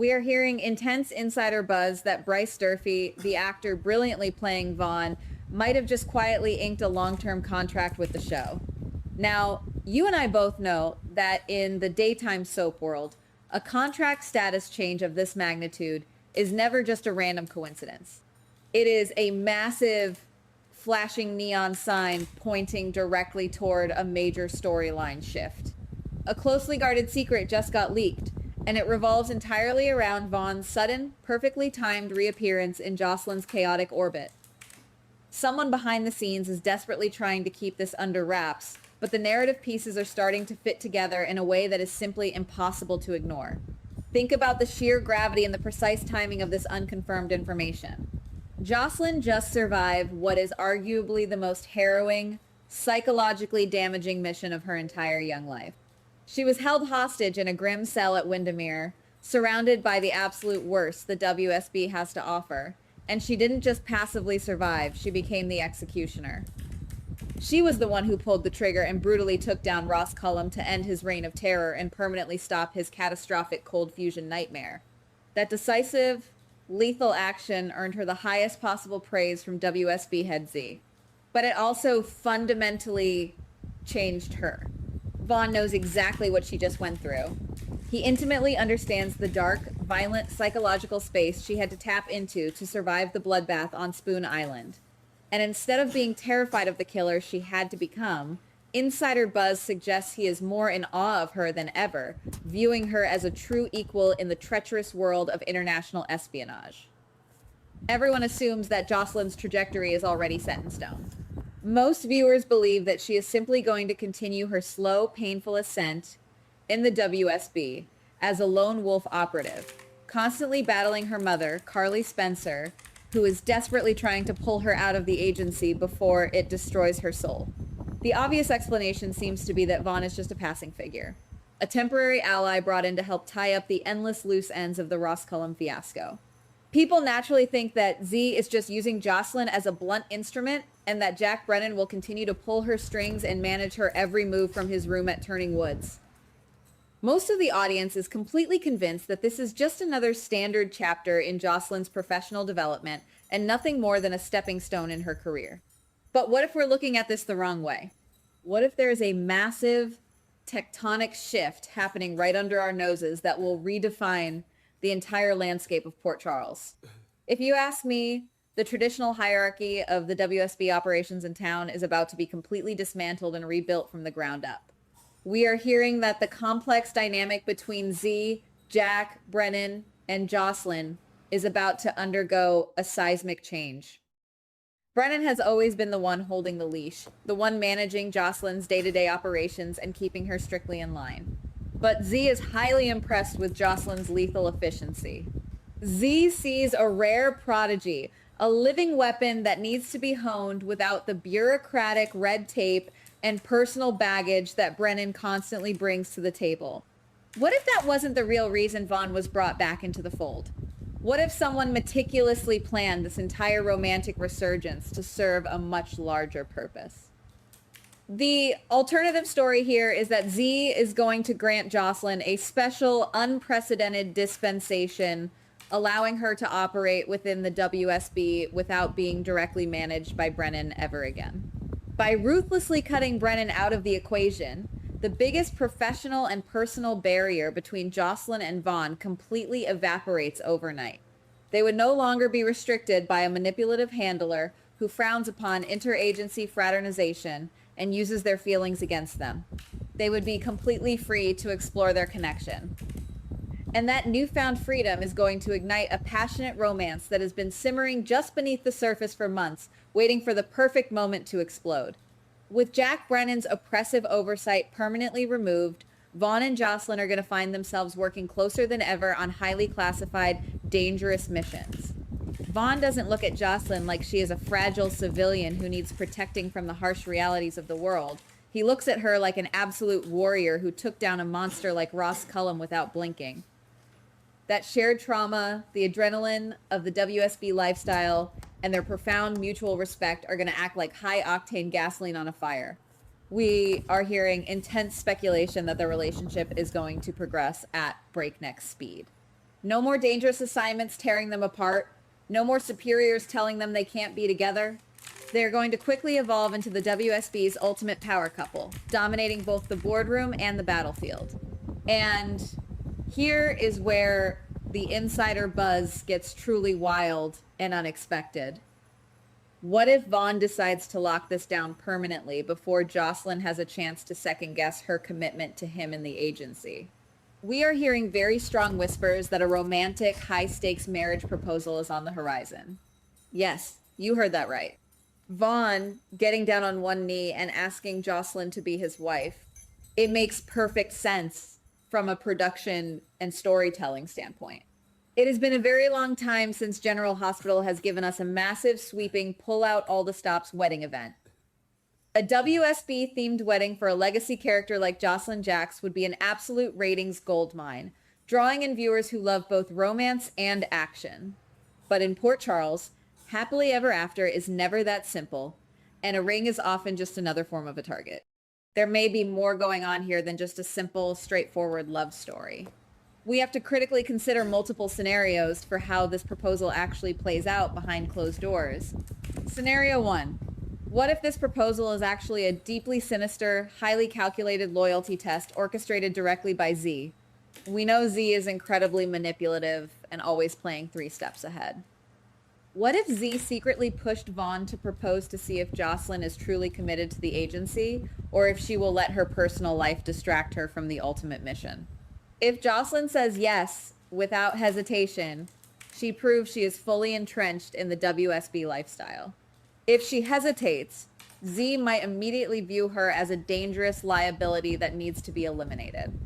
We are hearing intense insider buzz that Bryce Durfee, the actor brilliantly playing Vaughn, might have just quietly inked a long-term contract with the show. Now, you and I both know that in the daytime soap world, a contract status change of this magnitude is never just a random coincidence. It is a massive flashing neon sign pointing directly toward a major storyline shift. A closely guarded secret just got leaked, and it revolves entirely around Vaughn's sudden, perfectly timed reappearance in Jocelyn's chaotic orbit. Someone behind the scenes is desperately trying to keep this under wraps, but the narrative pieces are starting to fit together in a way that is simply impossible to ignore. Think about the sheer gravity and the precise timing of this unconfirmed information. Jocelyn just survived what is arguably the most harrowing, psychologically damaging mission of her entire young life. She was held hostage in a grim cell at Windermere, surrounded by the absolute worst the WSB has to offer, and she didn't just passively survive, she became the executioner. She was the one who pulled the trigger and brutally took down Ross Cullum to end his reign of terror and permanently stop his catastrophic cold fusion nightmare. That decisive, lethal action earned her the highest possible praise from WSB head Z. But it also fundamentally changed her. Vaughn knows exactly what she just went through. He intimately understands the dark, violent psychological space she had to tap into to survive the bloodbath on Spoon Island. And instead of being terrified of the killer she had to become, insider buzz suggests he is more in awe of her than ever, viewing her as a true equal in the treacherous world of international espionage. Everyone assumes that Jocelyn's trajectory is already set in stone. Most viewers believe that she is simply going to continue her slow, painful ascent in the WSB as a lone wolf operative, constantly battling her mother, Carly Spencer, who is desperately trying to pull her out of the agency before it destroys her soul. The obvious explanation seems to be that Vaughn is just a passing figure, a temporary ally brought in to help tie up the endless loose ends of the Ross Cullum fiasco. People naturally think that Z is just using Jocelyn as a blunt instrument and that Jack Brennan will continue to pull her strings and manage her every move from his room at Turning Woods. Most of the audience is completely convinced that this is just another standard chapter in Jocelyn's professional development and nothing more than a stepping stone in her career. But what if we're looking at this the wrong way? What if there is a massive tectonic shift happening right under our noses that will redefine the entire landscape of Port Charles? If you ask me, the traditional hierarchy of the WSB operations in town is about to be completely dismantled and rebuilt from the ground up. We are hearing that the complex dynamic between Z, Jack, Brennan, and Jocelyn is about to undergo a seismic change. Brennan has always been the one holding the leash, the one managing Jocelyn's day-to-day operations and keeping her strictly in line. But Z is highly impressed with Jocelyn's lethal efficiency. Z sees a rare prodigy, a living weapon that needs to be honed without the bureaucratic red tape and personal baggage that Brennan constantly brings to the table. What if that wasn't the real reason Vaughn was brought back into the fold? What if someone meticulously planned this entire romantic resurgence to serve a much larger purpose? The alternative story here is that Z is going to grant Jocelyn a special, unprecedented dispensation, allowing her to operate within the WSB without being directly managed by Brennan ever again. By ruthlessly cutting Brennan out of the equation, the biggest professional and personal barrier between Jocelyn and Vaughn completely evaporates overnight. They would no longer be restricted by a manipulative handler who frowns upon interagency fraternization and uses their feelings against them. They would be completely free to explore their connection. And that newfound freedom is going to ignite a passionate romance that has been simmering just beneath the surface for months, waiting for the perfect moment to explode. With Jack Brennan's oppressive oversight permanently removed, Vaughn and Jocelyn are going to find themselves working closer than ever on highly classified, dangerous missions. Vaughn doesn't look at Jocelyn like she is a fragile civilian who needs protecting from the harsh realities of the world. He looks at her like an absolute warrior who took down a monster like Ross Cullum without blinking. That shared trauma, the adrenaline of the WSB lifestyle, and their profound mutual respect are going to act like high-octane gasoline on a fire. We are hearing intense speculation that the relationship is going to progress at breakneck speed. No more dangerous assignments tearing them apart. No more superiors telling them they can't be together. They are going to quickly evolve into the WSB's ultimate power couple, dominating both the boardroom and the battlefield. And here is where the insider buzz gets truly wild and unexpected. What if Vaughn decides to lock this down permanently before Jocelyn has a chance to second guess her commitment to him in the agency? We are hearing very strong whispers that a romantic, high-stakes marriage proposal is on the horizon. Yes, you heard that right. Vaughn getting down on one knee and asking Jocelyn to be his wife. It makes perfect sense from a production and storytelling standpoint. It has been a very long time since General Hospital has given us a massive, sweeping, pull out all the stops wedding event. A WSB themed wedding for a legacy character like Jocelyn Jacks would be an absolute ratings goldmine, drawing in viewers who love both romance and action. But in Port Charles, happily ever after is never that simple, and a ring is often just another form of a target. There may be more going on here than just a simple, straightforward love story. We have to critically consider multiple scenarios for how this proposal actually plays out behind closed doors. Scenario 1. What if this proposal is actually a deeply sinister, highly calculated loyalty test orchestrated directly by Z? We know Z is incredibly manipulative and always playing 3 steps ahead. What if Z secretly pushed Vaughn to propose to see if Jocelyn is truly committed to the agency, or if she will let her personal life distract her from the ultimate mission? If Jocelyn says yes without hesitation, she proves she is fully entrenched in the WSB lifestyle. If she hesitates, Z might immediately view her as a dangerous liability that needs to be eliminated.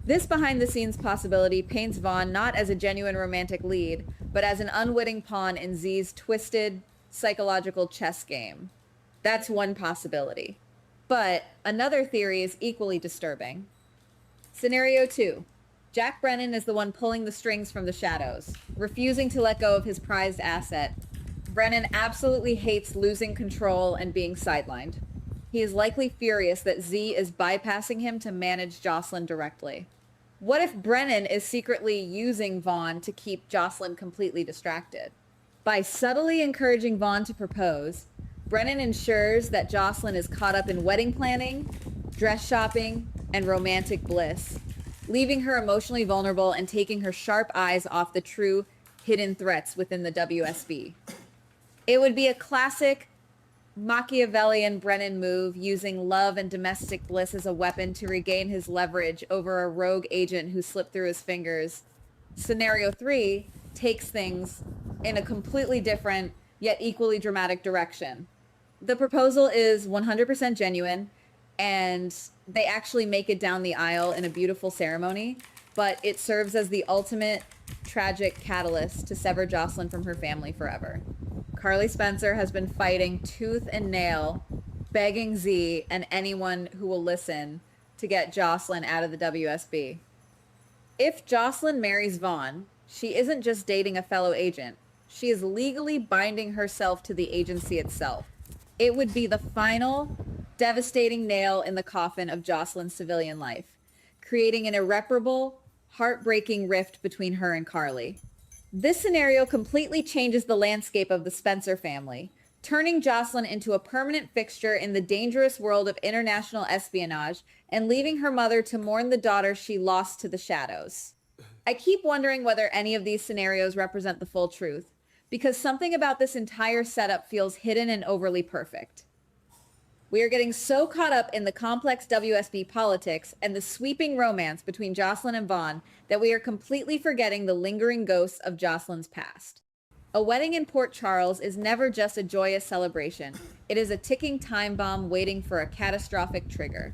This behind-the-scenes possibility paints Vaughn not as a genuine romantic lead, but as an unwitting pawn in Z's twisted, psychological chess game. That's one possibility. But another theory is equally disturbing. Scenario 2. Jack Brennan is the one pulling the strings from the shadows, refusing to let go of his prized asset. Brennan absolutely hates losing control and being sidelined. He is likely furious that Z is bypassing him to manage Jocelyn directly. What if Brennan is secretly using Vaughn to keep Jocelyn completely distracted? By subtly encouraging Vaughn to propose, Brennan ensures that Jocelyn is caught up in wedding planning, dress shopping, and romantic bliss, leaving her emotionally vulnerable and taking her sharp eyes off the true hidden threats within the WSB. It would be a classic Machiavellian Brennan move, using love and domestic bliss as a weapon to regain his leverage over a rogue agent who slipped through his fingers. Scenario 3 takes things in a completely different yet equally dramatic direction. The proposal is 100% genuine, and they actually make it down the aisle in a beautiful ceremony, but it serves as the ultimate tragic catalyst to sever Jocelyn from her family forever. Carly Spencer has been fighting tooth and nail, begging Z and anyone who will listen to get Jocelyn out of the WSB. If Jocelyn marries Vaughn, she isn't just dating a fellow agent. She is legally binding herself to the agency itself. It would be the final, devastating nail in the coffin of Jocelyn's civilian life, creating an irreparable, heartbreaking rift between her and Carly. This scenario completely changes the landscape of the Spencer family, turning Jocelyn into a permanent fixture in the dangerous world of international espionage and leaving her mother to mourn the daughter she lost to the shadows. I keep wondering whether any of these scenarios represent the full truth, because something about this entire setup feels hidden and overly perfect. We are getting so caught up in the complex WSB politics and the sweeping romance between Jocelyn and Vaughn that we are completely forgetting the lingering ghosts of Jocelyn's past. A wedding in Port Charles is never just a joyous celebration. It is a ticking time bomb waiting for a catastrophic trigger.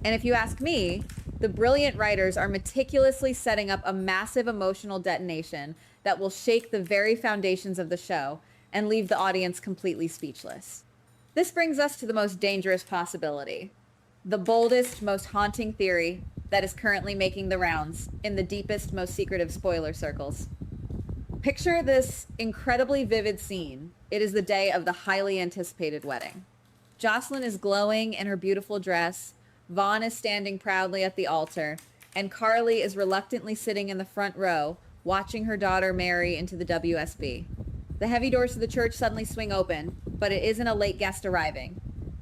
And if you ask me, the brilliant writers are meticulously setting up a massive emotional detonation that will shake the very foundations of the show and leave the audience completely speechless. This brings us to the most dangerous possibility, the boldest, most haunting theory that is currently making the rounds in the deepest, most secretive spoiler circles. Picture this incredibly vivid scene. It is the day of the highly anticipated wedding. Jocelyn is glowing in her beautiful dress, Vaughn is standing proudly at the altar, and Carly is reluctantly sitting in the front row, watching her daughter marry into the WSB. The heavy doors of the church suddenly swing open, but it isn't a late guest arriving.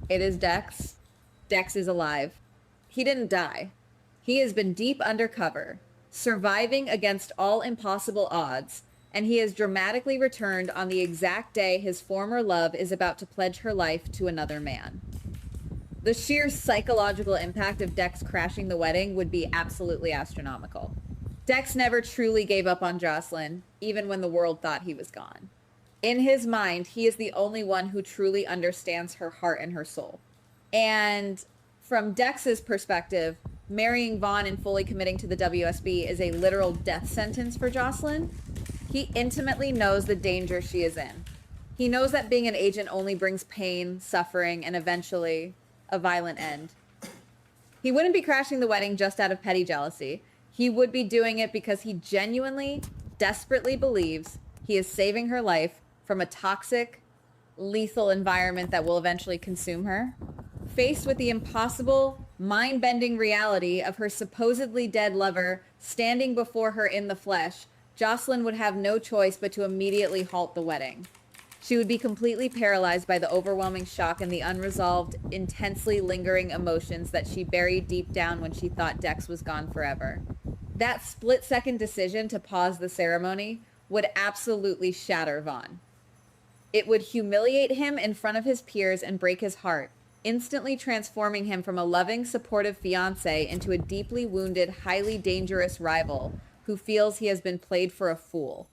It is Dex. Dex is alive. He didn't die. He has been deep undercover, surviving against all impossible odds, and he has dramatically returned on the exact day his former love is about to pledge her life to another man. The sheer psychological impact of Dex crashing the wedding would be absolutely astronomical. Dex never truly gave up on Jocelyn, even when the world thought he was gone. In his mind, he is the only one who truly understands her heart and her soul. And from Dex's perspective, marrying Vaughn and fully committing to the WSB is a literal death sentence for Jocelyn. He intimately knows the danger she is in. He knows that being an agent only brings pain, suffering, and eventually a violent end. He wouldn't be crashing the wedding just out of petty jealousy. He would be doing it because he genuinely, desperately believes he is saving her life from a toxic, lethal environment that will eventually consume her. Faced with the impossible, mind-bending reality of her supposedly dead lover standing before her in the flesh, Jocelyn would have no choice but to immediately halt the wedding. She would be completely paralyzed by the overwhelming shock and the unresolved, intensely lingering emotions that she buried deep down when she thought Dex was gone forever. That split-second decision to pause the ceremony would absolutely shatter Vaughn. It would humiliate him in front of his peers and break his heart, instantly transforming him from a loving, supportive fiancé into a deeply wounded, highly dangerous rival who feels he has been played for a fool.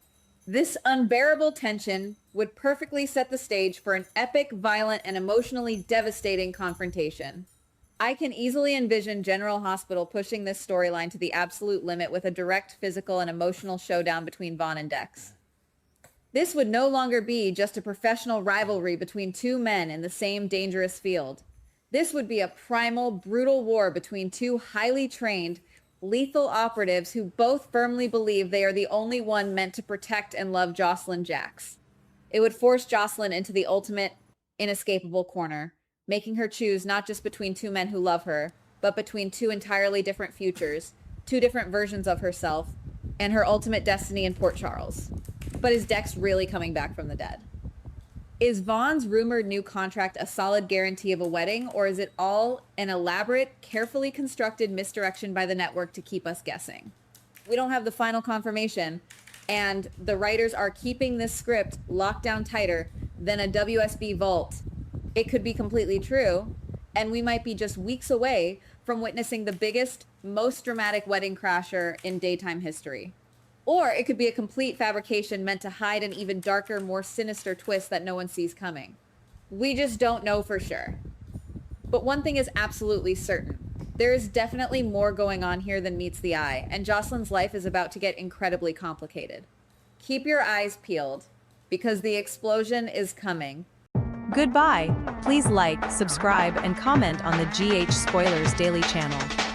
This unbearable tension would perfectly set the stage for an epic, violent, and emotionally devastating confrontation. I can easily envision General Hospital pushing this storyline to the absolute limit with a direct physical and emotional showdown between Vaughn and Dex. This would no longer be just a professional rivalry between two men in the same dangerous field. This would be a primal, brutal war between two highly trained, lethal operatives who both firmly believe they are the only one meant to protect and love Jocelyn Jax. It would force Jocelyn into the ultimate, inescapable corner, making her choose not just between two men who love her, but between two entirely different futures, two different versions of herself, and her ultimate destiny in Port Charles. But is Dex really coming back from the dead? Is Vaughn's rumored new contract a solid guarantee of a wedding, or is it all an elaborate, carefully constructed misdirection by the network to keep us guessing? We don't have the final confirmation, and the writers are keeping this script locked down tighter than a WSB vault. It could be completely true, and we might be just weeks away from witnessing the biggest, most dramatic wedding crasher in daytime history. Or it could be a complete fabrication meant to hide an even darker, more sinister twist that no one sees coming. We just don't know for sure. But one thing is absolutely certain. There is definitely more going on here than meets the eye, and Jocelyn's life is about to get incredibly complicated. Keep your eyes peeled, because the explosion is coming. Goodbye. Please like, subscribe, and comment on the GH Spoilers Daily channel.